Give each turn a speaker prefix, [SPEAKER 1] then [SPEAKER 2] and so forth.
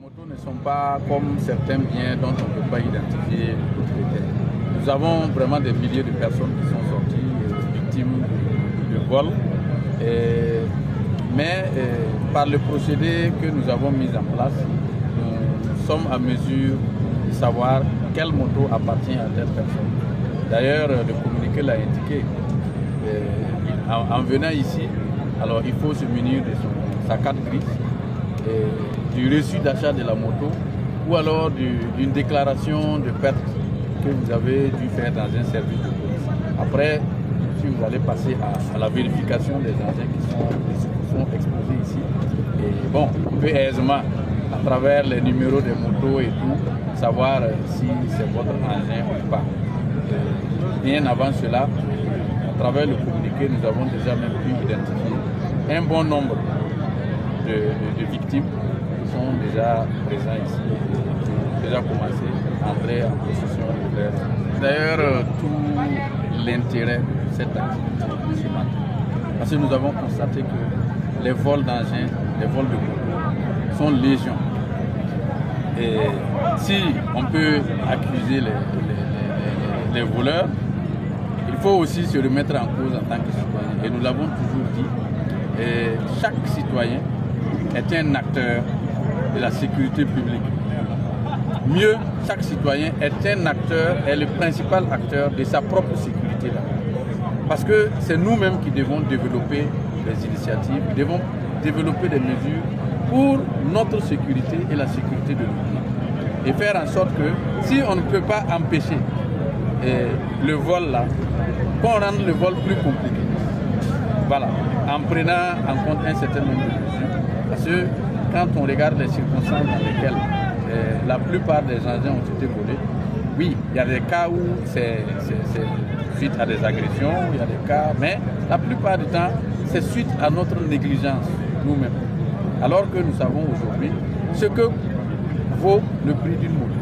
[SPEAKER 1] motos ne sont pas comme certains biens dont on ne peut pas identifier les propriétaires. Nous avons vraiment des milliers de personnes qui sont sorties victimes de vol. Mais par le procédé que nous avons mis en place, nous sommes à mesure de savoir quelle moto appartient à telle personne. D'ailleurs, le communiqué l'a indiqué. En venant ici, alors il faut se munir de sa carte grise, du reçu d'achat de la moto ou alors d'une déclaration de perte que vous avez dû faire dans un service de police. Après, si vous allez passer à la vérification des engins qui sont exposés ici, et bon, on peut aisément, à travers les numéros des motos et tout, savoir si c'est votre engin ou pas. Bien avant cela, à travers le communiqué, nous avons déjà même pu identifier un bon nombre de victimes qui sont déjà présents ici, qui ont déjà commencé à entrer en possession de leur. D'ailleurs, tout l'intérêt de cette activité ce matin, parce que nous avons constaté que les vols d'engins, les vols de motos sont légion. Et si on peut accuser les voleurs, il faut aussi se remettre en cause en tant que citoyen. Et nous l'avons toujours dit, chaque citoyen est un acteur de la sécurité publique. Mieux, chaque citoyen est un acteur, est le principal acteur de sa propre sécurité. Parce que c'est nous-mêmes qui devons développer des initiatives, qui devons développer des mesures pour notre sécurité et la sécurité de l'autre. Et faire en sorte que si on ne peut pas empêcher le vol là, qu'on rende le vol plus compliqué. Voilà, en prenant en compte un certain nombre de mesures. Parce que quand on regarde les circonstances dans lesquelles la plupart des engins ont été volés, oui, il y a des cas où c'est suite à des agressions, il y a des cas, mais la plupart du temps, c'est suite à notre négligence nous-mêmes. Alors que nous savons aujourd'hui ce que vaut le prix d'une moto.